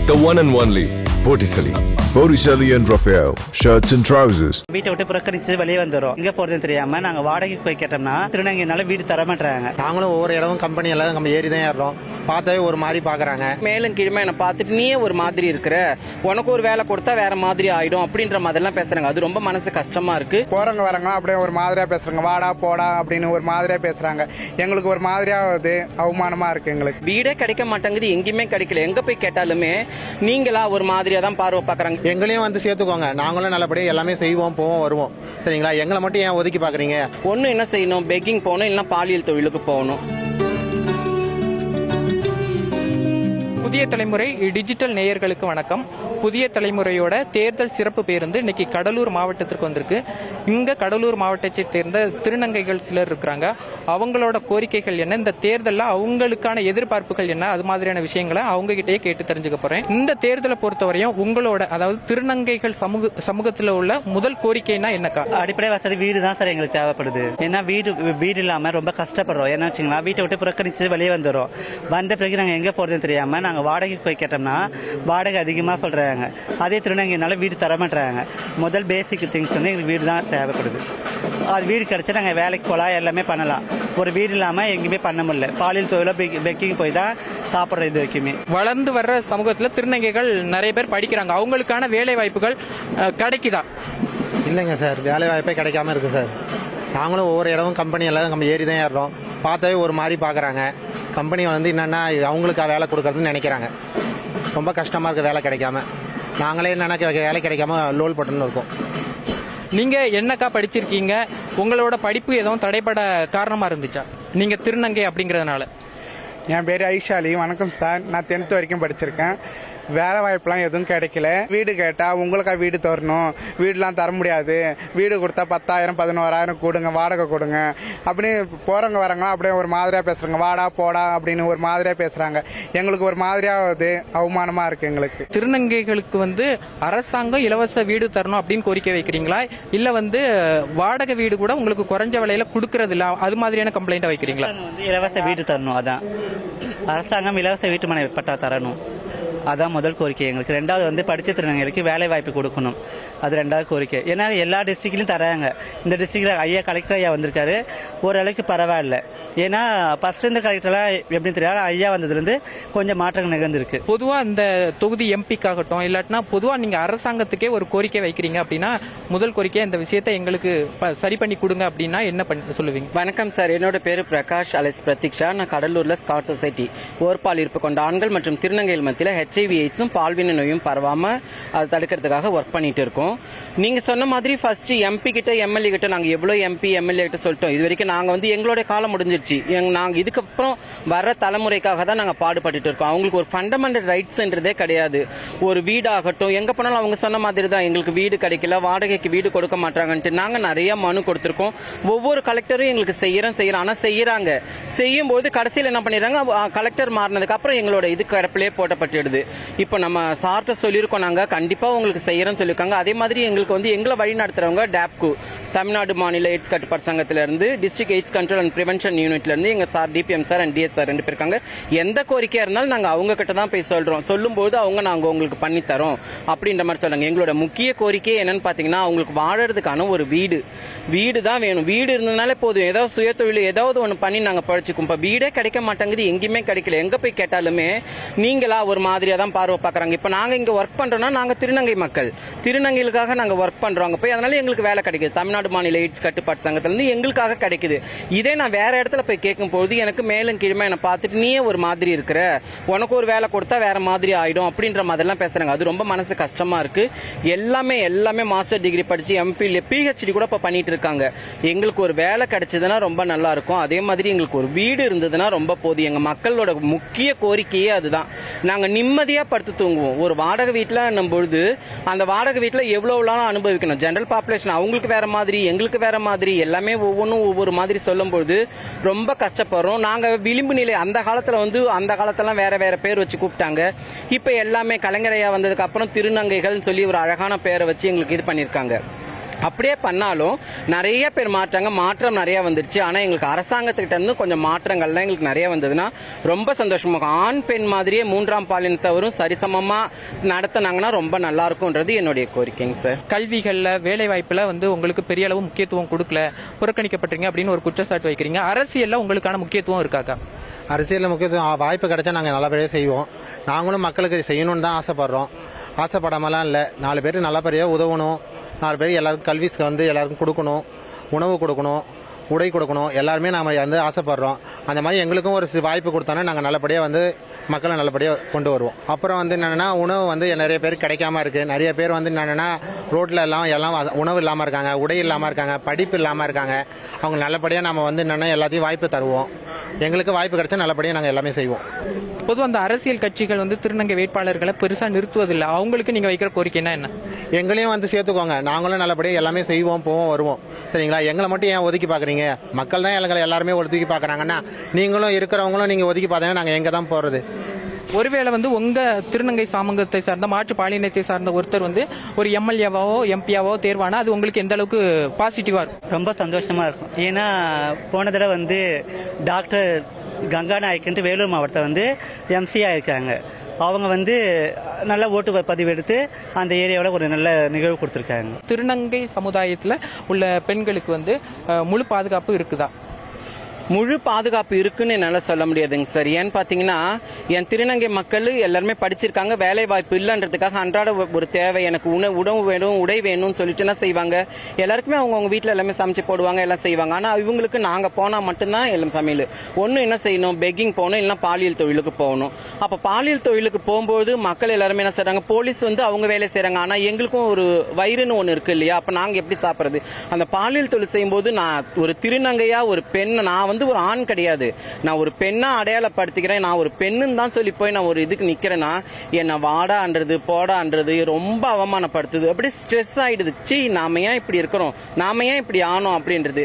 The one and only Botticelli. Botticelli and Raphael, shirts and trousers. வீட்டை விட்டு புறக்கணிச்சு வெளியே வந்துடும். இங்க போறதுன்னு தெரியாம நாங்க வாடகைக்கு போய் கேட்டோம்னா திருநங்கைனால வீடு தர மாட்டாங்க. நாங்களும் ஒவ்வொரு இடமும் கம்பெனி எல்லாம் நம்ம ஏறி தான் ஏறோம். பார்த்தாவே ஒரு மாதிரி பாக்குறாங்க. மேலும் கீழே என்ன பார்த்துட்டு நீயே ஒரு மாதிரி இருக்கிற, உனக்கு ஒரு வேலை கொடுத்தா வேற மாதிரி ஆயிடும் அப்படின்ற மாதிரிலாம் பேசுறாங்க. அது ரொம்ப மனசு கஷ்டமா இருக்கு. போறவங்க வரவங்க அப்படியே ஒரு மாதிரியா பேசுறாங்க, வாடா போடா அப்படின்னு ஒரு மாதிரியா பேசுறாங்க. எங்களுக்கு ஒரு மாதிரியா அவமானமா இருக்கு. எங்களுக்கு வீடே கிடைக்க மாட்டேங்குது, எங்கேயுமே கிடைக்கல. எங்க போய் கேட்டாலுமே நீங்களா ஒரு மாதிரியா தான் பார்வை பாக்குறாங்க. எங்களையும் வந்து சேர்த்துக்கோங்க, நாங்களும் நல்லபடியாக எல்லாமே செய்வோம், போவோம், வருவோம். சரிங்களா? எங்களை மட்டும் ஏன் ஒதுக்கி பாக்குறீங்க? ஒண்ணு என்ன செய்யணும், பெக்கிங் போகணும், இல்லைன்னா பாலியல் தொழிலுக்கு போகணும். புதிய தலைமுறை டிஜிட்டல் நேயர்களுக்கு வணக்கம். புதிய தலைமுறையோட தேர்தல் சிறப்பு பேருந்து இன்னைக்கு கடலூர் மாவட்டத்திற்கு வந்திருக்கு. இங்க கடலூர் மாவட்டத்தை சேர்ந்த திருநங்கைகள் சிலர் இருக்கிறாங்க. அவங்களோட கோரிக்கைகள் என்ன, இந்த தேர்தலில் அவங்களுக்கான எதிர்பார்ப்புகள் என்ன, அது மாதிரியான விஷயங்களை அவங்க கிட்டயே கேட்டு தெரிஞ்சுக்க போறேன். இந்த தேர்தலை பொறுத்தவரையும் உங்களோட, அதாவது திருநங்கைகள் சமூகத்தில் உள்ள முதல் கோரிக்கைனா என்னக்கா? அடிப்படை வசதி வீடு தான் சார் எங்களுக்கு தேவைப்படுது. ஏன்னா வீடு இல்லாம ரொம்ப கஷ்டப்படுறோம். என்ன வச்சுங்களா, வீட்டை விட்டு புறக்கணிச்சு வெளியே வந்துடும். வந்த பிறகு நாங்க எங்க போறதுன்னு தெரியாம நாங்க வாடகைக்கு போய் கேட்டோம்னா வாடகை அதிகமா சொல்றாங்க. அதே திருநங்கைனால வீடு தர மாட்டாங்க. முதல் பேசிக் திங்ஸ் வந்து எங்களுக்கு வீடு தான் தேவைப்படுது. அது வீடு கிடைச்சா நாங்க வேலைக்கு போகலாம், எல்லாமே பண்ணலாம். ஒரு வீடு இல்லாம எங்கேயுமே பண்ண முடியல. பாலியல் தொழில பெக்கிங் போய் தான் சாப்பிட்ற இது வரைக்குமே. வளர்ந்து வர்ற சமூகத்தில் திருநங்கைகள் நிறைய பேர் படிக்கிறாங்க. அவங்களுக்கான வேலை வாய்ப்புகள் கிடைக்குதா? இல்லைங்க சார், வேலை வாய்ப்பே கிடைக்காம இருக்கு சார். நாங்களும் ஒவ்வொரு இடமும் கம்பெனி எல்லாம் நம்ம ஏறி தான் ஏறோம். பார்த்தாவே ஒரு மாதிரி பாக்குறாங்க. கம்பெனி வந்து என்னன்னா அவங்களுக்கா வேலை கொடுக்கறதுன்னு நினைக்கிறாங்க. ரொம்ப கஷ்டமா இருக்கு வேலை கிடைக்காம. நாங்களே என்னன்னா வேலை கிடைக்காம லோல் பட்டுன்னு இருக்கோம். நீங்க என்னக்கா படிச்சிருக்கீங்க? உங்களோட படிப்பு எதுவும் தடைப்பட காரணமா இருந்துச்சா, நீங்க திருநங்கை அப்படிங்கறதுனால? என் பேர் ஐஷாலி. வணக்கம் சார். நான் 10th வரைக்கும் படிச்சிருக்கேன். வேலை வாய்ப்புலாம் எதுவும் கிடைக்கல. வீடு கேட்டா உங்களுக்கா வீடு தரணும், வீடுலாம் தர முடியாது, வீடு கொடுத்தா 10,000 11,000 கொடுங்க, வாடகை கொடுங்க அப்படின்னு போறவங்க வரவங்க அப்படியே ஒரு மாதிரியா பேசுறாங்க, வாடா போடா அப்படின்னு ஒரு மாதிரியா பேசுறாங்க. எங்களுக்கு ஒரு மாதிரியா அவமானமா இருக்கு. எங்களுக்கு திருநங்கைகளுக்கு வந்து அரசாங்கம் இலவச வீடு தரணும் அப்படின்னு கோரிக்கை வைக்கிறீங்களா, இல்ல வந்து வாடகை வீடு கூட உங்களுக்கு குறைஞ்ச விலையில கொடுக்கறது இல்ல, அது மாதிரியான கம்ப்ளைண்ட் வைக்கிறீங்களா? இலவச வீடு தரணும். அதான் அரசாங்கம் இலவச வீட்டு மனை பட்டா தரணும். அதான் முதல் கோரிக்கை எங்களுக்கு. ரெண்டாவது வந்து படிச்ச திருநங்கைகளுக்கு வேலை வாய்ப்பு கொடுக்கணும். அது ரெண்டாவது கோரிக்கை. ஏன்னா எல்லா டிஸ்ட்ரிக்ட்லையும் தராங்க. இந்த டிஸ்ட்ரிக்ட்ல ஐயா கலெக்டர் ஐயா வந்திருக்காரு, ஓரளவுக்கு பரவாயில்ல. ஏன்னா ஃபர்ஸ்ட் இந்த கலெக்டர்லாம் எப்படி தெரியாது, ஐயா வந்ததுலேருந்து கொஞ்சம் மாற்றங்கள் நிகழ்ந்திருக்கு. பொதுவா இந்த தொகுதி எம்பிக்காகட்டும், இல்லாட்டினா பொதுவா நீங்க அரசாங்கத்துக்கே ஒரு கோரிக்கை வைக்கிறீங்க அப்படின்னா, முதல் கோரிக்கை இந்த விஷயத்தை எங்களுக்கு சரி பண்ணி கொடுங்க அப்படின்னா என்ன சொல்லுவீங்க? வணக்கம் சார், என்னோட பேரு பிரகாஷ் அலெஸ் பிரதீக்ஷா. நான் கடலூர்ல ஸ்காட் சொசைட்டி ஓர்பால் இருப்பு கொண்ட ஆண்கள் மற்றும் திருநங்கைகள் மத்தியில் HIV எய்ட்ஸும் பால்வின நோயும் பரவாம அதை தடுக்கிறதுக்காக ஒர்க் பண்ணிட்டு இருக்கோம். நீங்க சொன்ன மாதிரி ஃபர்ஸ்ட் MP கிட்ட MLA கிட்ட நாங்க எவ்வளவு MP MLA கிட்ட சொல்லிட்டோம். இது வரைக்கும் நாங்க வந்து எங்களோட காலம் முடிஞ்சிருச்சு. நாங்க இதுக்கப்புறம் வர தலைமுறைக்காக தான் நாங்க பாடுபட்டு இருக்கோம். அவங்களுக்கு ஒரு ஃபண்டமெண்டல் ரைட்ஸ்ன்றதே கிடையாது. ஒரு வீடாகட்டும், எங்க போனாலும் அவங்க சொன்ன மாதிரி தான், எங்களுக்கு வீடு கிடைக்கல, வாடகைக்கு வீடு கொடுக்க மாட்டாங்கன்ட்டு நாங்க நிறைய மனு கொடுத்திருக்கோம். ஒவ்வொரு கலெக்டரும் எங்களுக்கு செய்யறோம் ஆனா செய்யறாங்க. செய்யும் போது கடைசியில் என்ன பண்ணிடுறாங்க, கலெக்டர் மாறினதுக்கு அப்புறம் எங்களோட இது கரப்பிலே போட்டப்பட்டுடுது. இப்ப நம்ம சார்ட்ட சொல்லியிருக்கோம், நாங்க கண்டிப்பா உங்களுக்கு செய்யறோம்னு சொல்லியிருக்காங்க. அதே மாதிரி எங்களுக்கு வந்து எங்களை வழி நடத்துறவங்க DAPCO, தமிழ்நாடு மாநில எய்ட்ஸ் கட்டுப்பாடு சங்கத்தில இருந்து, district AIDS control and prevention யூனிட்ல இருந்து எங்க sir DPM sir and DS sir 2 பேர் இருக்காங்க. எந்த கோரிக்கையா இருந்தாலும் நாங்க அவங்க கிட்ட தான் போய் சொல்றோம். சொல்லும் போது அவங்க நாங்க உங்களுக்கு பண்ணி தரோம் அப்படின்ற மாதிரி சொல்றாங்க. எங்களோட முக்கிய கோரிக்கை என்னன்னு பாத்தீங்கன்னா, அவங்களுக்கு வாழறதுக்கான ஒரு வீடு தான் வேணும். வீடு இருந்ததுனாலே போதும், ஏதாவது சுய தொழில் ஏதாவது ஒன்று பண்ணி நாங்க பழச்சிக்கும். இப்ப வீடே கிடைக்க மாட்டேங்குது, எங்கேயுமே கிடைக்கல. எங்க போய் கேட்டாலுமே நீங்களா ஒரு மாதிரியா தான் பார்வை பாக்குறாங்க. இப்ப நாங்க இங்க ஒர்க் பண்றோம்னா நாங்க திருநங்கை மக்கள், திருநங்கைகளுக்காக நாங்க ஒர்க் பண்றோம். அங்க போய் அதனால எங்களுக்கு வேலை கிடைக்குது. தமிழ்நாடு மாநில எய்ட்ஸ் கட்டுப்பாட்டு சங்கத்துல இருந்து எங்களுக்காக கிடைக்குது. இதே நான் வேற இடத்துல போய் கேட்கும் போது எனக்கு மேலும் கீழே என்ன பார்த்துட்டு நீயே ஒரு மாதிரி இருக்கிற, உனக்கு ஒரு வேலை கொடுத்தா வேற மாதிரி ஆயிடும் அப்படின்ற மாதிரிலாம் பேசுறாங்க. அது ரொம்ப மனசு கஷ்டமா இருக்கு. எல்லாமே மாஸ்டர் டிகிரி படிச்சு MPhil PhD கூட இப்ப பண்ணிட்டு இருக்காங்க. எங்களுக்கு ஒரு வேலை கிடைச்சதுன்னா ரொம்ப நல்லா இருக்கும். அதே மாதிரி எங்களுக்கு ஒரு வீடு இருந்ததுன்னா ரொம்ப போதும். எங்க மக்களோட முக்கிய கோரிக்கையே அதுதான். நாங்க நிம்மதியா படுத்து தூங்குவோம். ஒரு வாடகை வீட்டுல பொழுது அந்த வாடகை வீட்டுல எவ்வளவு அனுபவிக்கணும். ஜெனரல் பாப்புலேஷன் அவங்களுக்கு வேற மாதிரி, எங்களுக்கு வேற மாதிரி, எல்லாமே ஒவ்வொன்றும் ஒவ்வொரு மாதிரி சொல்லும் போது ரொம்ப கஷ்டப்படுறோம். நாங்க விளிம்பு நிலை. அந்த காலத்துல வேற பேர் வச்சு கூப்பிட்டாங்க. இப்ப எல்லாமே கலைஞரையா வந்ததுக்கு அப்புறம் திருநங்கைகள் சொல்லி ஒரு அழகான பேரை வச்சு எங்களுக்கு இது பண்ணிருக்காங்க. அப்படியே பண்ணாலும் நிறைய பேர் மாற்றம் நிறைய வந்துருச்சு. ஆனால் எங்களுக்கு அரசாங்கத்துக்கிட்ட இருந்து கொஞ்சம் மாற்றங்கள்லாம் எங்களுக்கு நிறைய வந்ததுன்னா ரொம்ப சந்தோஷமா இருக்கும். ஆண் பெண் மாதிரியே 3ஆம் பாலினத்தவரும் சரிசமமாக நடத்தினாங்கன்னா ரொம்ப நல்லா இருக்கும்ன்றது என்னுடைய கோரிக்கைங்க சார். கல்விகளில் வேலை வாய்ப்பில் வந்து உங்களுக்கு பெரிய அளவு முக்கியத்துவம் கொடுக்கல, புறக்கணிக்கப்பட்டீங்க அப்படின்னு ஒரு குற்றச்சாட்டு வைக்கிறீங்க. அரசியலில் உங்களுக்கான முக்கியத்துவம் இருக்காக்கா? அரசியலில் முக்கியத்துவம் வாய்ப்பு கிடைச்சா நாங்கள் நல்லபடியாக செய்வோம். நாங்களும் மக்களுக்கு செய்யணும்னு தான் ஆசைப்படுறோம். ஆசைப்படாமலாம் இல்லை. 4 பேருக்கு நல்லபடியாக உதவணும், 4 பேருக்கு எல்லாருக்கும் கல்விக்கு வந்து எல்லாருக்கும் கொடுக்கணும், உணவு கொடுக்கணும், உடை கொடுக்கணும், எல்லாருமே நாம் வந்து ஆசைப்படுறோம். அந்த மாதிரி எங்களுக்கும் ஒரு வாய்ப்பு கொடுத்தோன்னா நாங்கள் நல்லபடியாக வந்து மக்களை நல்லபடியாக கொண்டு வருவோம். அப்புறம் வந்து என்னென்னா உணவு வந்து நிறைய பேருக்கு கிடைக்காம இருக்குது. நிறைய பேர் வந்து என்னென்னா ரோட்டில் எல்லாம் உணவு இல்லாமல் இருக்காங்க, உடை இல்லாமல் இருக்காங்க, படிப்பு இல்லாமல் இருக்காங்க. அவங்க நல்லபடியாக நம்ம வந்து என்னென்னா எல்லாத்தையும் வாய்ப்பு தருவோம். எங்களுக்கு வாய்ப்பு கிடைச்சா நல்லபடியாக நாங்கள் எல்லாமே செய்வோம். பொதுவாக அந்த அரசியல் கட்சிகள் வந்து திருநங்கை வேட்பாளர்களை பெருசாக நிறுத்துவதில்லை. அவங்களுக்கு நீங்கள் வைக்கிற கோரிக்கைன்னா என்ன? எங்களையும் வந்து சேர்த்துக்கோங்க. நாங்களும் நல்லபடியாக எல்லாமே செய்வோம், போவோம், வருவோம். சரிங்களா? எங்களை மட்டும் ஏன் ஒதுக்கி பார்க்குறீங்க? மக்கள் தான் எங்களை எல்லாருமே ஒதுக்கி பார்க்குறாங்கன்னா நீங்களும் இருக்கிறவங்களும் நீங்கள் ஒதுக்கி பார்த்தீங்கன்னா நாங்கள் எங்கே தான் போகிறது? ஒருவேளை வந்து உங்க திருநங்கை சமூகத்தை சார்ந்த மாற்று பாலினத்தை சார்ந்த ஒருத்தர் வந்து ஒரு எம்எல்ஏவாவோ எம்பியாவோ தேர்வானா அது உங்களுக்கு எந்த அளவுக்கு பாசிட்டிவா இருக்கும்? ரொம்ப சந்தோஷமா இருக்கும். ஏன்னா போன தடவை வந்து டாக்டர் கங்கா நாயக்கன்ட்டு வேலூர் மாவட்டத்தை வந்து எம்சி ஆயிருக்காங்க. அவங்க வந்து நல்ல ஓட்டு பதிவு எடுத்து அந்த ஏரியாவில் ஒரு நல்ல நிகழ்வு கொடுத்துருக்காங்க. திருநங்கை சமுதாயத்தில் உள்ள பெண்களுக்கு வந்து முழு பாதுகாப்பு இருக்குதா? முழு பாதுகாப்பு இருக்குன்னு என்னால் சொல்ல முடியாதுங்க சார். ஏன்னு பார்த்தீங்கன்னா என் திருநங்கை மக்கள் எல்லாருமே படிச்சிருக்காங்க, வேலை வாய்ப்பு இல்லைன்றதுக்காக அன்றாட ஒரு தேவை, எனக்கு உணவு வேணும், உடை வேணும்னு சொல்லிட்டு என்ன செய்வாங்க, எல்லாருக்குமே அவங்கவுங்க வீட்டில் எல்லாமே சமைச்சு போடுவாங்க, எல்லாம் செய்வாங்க. ஆனால் இவங்களுக்கு நாங்கள் போனால் மட்டும்தான் எல்லாம் சமையல். ஒன்று என்ன செய்யணும், பெக்கிங் போகணும், இல்லைன்னா பாலியல் தொழிலுக்கு போகணும். அப்போ பாலியல் தொழிலுக்கு போகும்போது மக்கள் எல்லாருமே என்ன செய்கிறாங்க, போலீஸ் வந்து அவங்க வேலை செய்கிறாங்க. ஆனால் எங்களுக்கும் ஒரு வயிறுன்னு ஒன்று இருக்குது இல்லையா? அப்போ நாங்கள் எப்படி சாப்பிட்றது? அந்த பாலியல் தொழில் செய்யும்போது நான் ஒரு திருநங்கையா ஒரு பெண், நான் வந்து ஒரு ஆண் கிடையாது, நான் ஒரு பெண்ணா அடையாளப்படுத்திக்கிறேன். நான் ஒரு பெண்ணுன்னு தான் சொல்லி போய் நான் ஒரு இதுக்கு நிக்கிறேன்னா என்ன வாடான்றது போடான்றது ரொம்ப அவமானப்படுத்துது. அப்படியே ஸ்ட்ரெஸ் ஆயிடுது. நாம ஏன் இப்படி இருக்கிறோம், நாம ஏன் இப்படி ஆனோம் அப்படின்றது.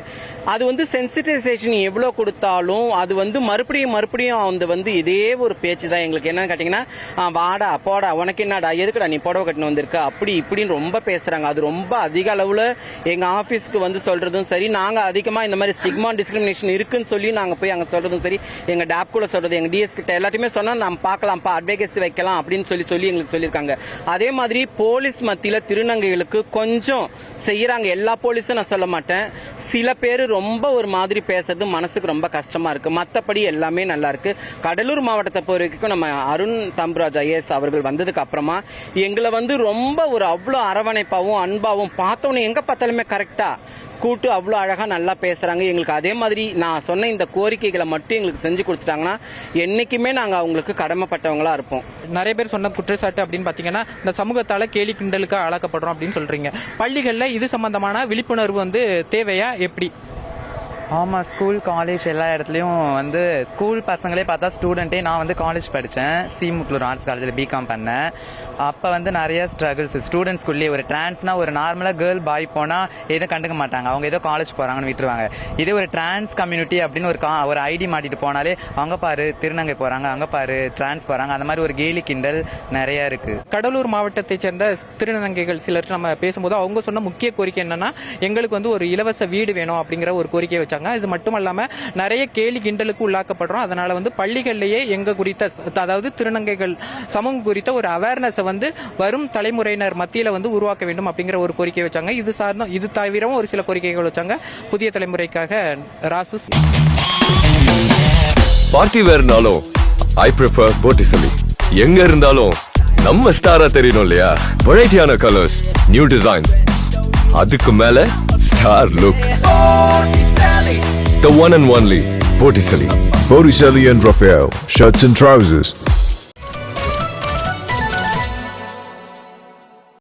அது வந்து சென்சிட்டைசேஷன் எவ்வளவு கொடுத்தாலும் அது வந்து மறுபடியும் அந்த வந்து இதே ஒரு பேச்சு தான். எங்களுக்கு என்னன்னு கேட்டீங்கன்னா வாடா போடா, உனக்கு என்னடா, எதுக்குடா நீ புடவை கட்டினு வந்திருக்க, அப்படி இப்படின்னு ரொம்ப பேசுறாங்க. அது ரொம்ப அதிக அளவுல எங்க ஆபீஸ்க்கு வந்து சொல்றதும் சரி, நாங்க அதிகமா இந்த மாதிரி ஸ்டிக்மா டிஸ்கிரிமினேஷன் இருக்குன்னு சொல்லி நாங்க போய் அங்க சொல்றதும் சரி, எங்க டாப்குள்ள சொல்றது, எங்க டிஎஸ் கிட்ட எல்லாத்தையுமே சொன்னா நம்ம பார்க்கலாம்ப்பா, அட்வொகேசி வைக்கலாம் அப்படின்னு சொல்லி எங்களுக்கு சொல்லியிருக்காங்க. அதே மாதிரி போலீஸ் மத்தியில திருநங்கைகளுக்கு கொஞ்சம் செய்யறாங்க. எல்லா போலீஸும் நான் சொல்ல மாட்டேன், சில பேர் ரொம்ப ஒரு மாதிரி பேசுறது மனசுக்கு ரொம்ப கஷ்டமா இருக்கு. மற்றபடி எல்லாமே நல்லா இருக்கு. கடலூர் மாவட்டத்தை பொறுத்த வரைக்கும் நம்ம அருண் தம்புராஜ் ஐஏஎஸ் அவர்கள் வந்ததுக்கு அப்புறமா எங்களை வந்து ரொம்ப ஒரு அவ்வளோ அரவணைப்பாவும் அன்பாவும் பார்த்தோன்னே எங்க பார்த்தாலுமே கரெக்டா கூட்டு அவ்வளோ அழகா நல்லா பேசுறாங்க. எங்களுக்கு அதே மாதிரி நான் சொன்ன இந்த கோரிக்கைகளை மட்டும் எங்களுக்கு செஞ்சு கொடுத்துட்டாங்கன்னா என்னைக்குமே நாங்கள் அவங்களுக்கு கடமைப்பட்டவங்களா இருப்போம். நிறைய பேர் சொன்ன குற்றச்சாட்டு அப்படின்னு பாத்தீங்கன்னா இந்த சமூகத்தால கேலி கிண்டலுக்கு ஆளாக்கப்படுறோம் அப்படின்னு சொல்றீங்க. பள்ளிகள்ல இது சம்பந்தமான விழிப்புணர்வு வந்து தேவையா எப்படி? ஆமாம், ஸ்கூல் காலேஜ் எல்லா இடத்துலையும் வந்து ஸ்கூல் பசங்களே பார்த்தா ஸ்டூடெண்ட்டே. நான் வந்து காலேஜ் படித்தேன், சீமுக்லூர் ஆர்ட்ஸ் காலேஜில் பிகாம் பண்ணேன். அப்போ வந்து நிறைய ஸ்ட்ரகிள்ஸ் ஸ்டூடெண்ட்ஸ்குள்ளேயே. ஒரு டிரான்ஸ்னா ஒரு நார்மலாக கேர்ள் பாய் போனால் எதுவும் கண்டுக்க மாட்டாங்க, அவங்க ஏதோ காலேஜ் போகிறாங்கன்னு விட்டுருவாங்க. இதே ஒரு டிரான்ஸ் கம்யூனிட்டி அப்படின்னு ஒரு ஐடி மாட்டிட்டு போனாலே அங்கே பாரு திருநங்கை போகிறாங்க, அங்கே பாரு டிரான்ஸ் போகிறாங்க, அந்த மாதிரி ஒரு கேலி கிண்டல் நிறைய இருக்குது. கடலூர் மாவட்டத்தை சேர்ந்த திருநங்கைகள் சிலர் நம்ம பேசும்போது அவங்க சொன்ன முக்கிய கோரிக்கை என்னன்னா, எங்களுக்கு வந்து ஒரு இலவச வீடு வேணும் அப்படிங்கிற ஒரு கோரிக்கை வச்சாங்க. இது மட்டும் இல்லாம நிறைய கேலி கிண்டலுக்கு உள்ளாக்கப்படுறோம். அதனால வந்து பள்ளிகள்லயே எங்க குறித்த, அதாவது திருநங்கைகள் சமூகம் குறித்த ஒரு அவேர்னஸ் வந்து வரும் தலைமுறையினர் மத்தியில வந்து உருவாக்க வேண்டும் அப்படிங்கிற ஒரு கோரிக்கை வச்சாங்க. இது தவிரவும் ஒரு சில கோரிக்கைகள் வச்சாங்க. புதிய தலைமுறைக்காக ராசு. பார்ட்டி வேர்னாலும் ஐ ப்ரிஃபர் போட்டிசலி. எங்க இருந்தாலும் நம்ம ஸ்டாரா தெரியணும் இல்லையா? வெரைட்டியான கலர்ஸ், நியூ டிசைன்ஸ், அதுக்கு மேல star look. The one and only Botticelli. Botticelli and Raphael, shirts and trousers.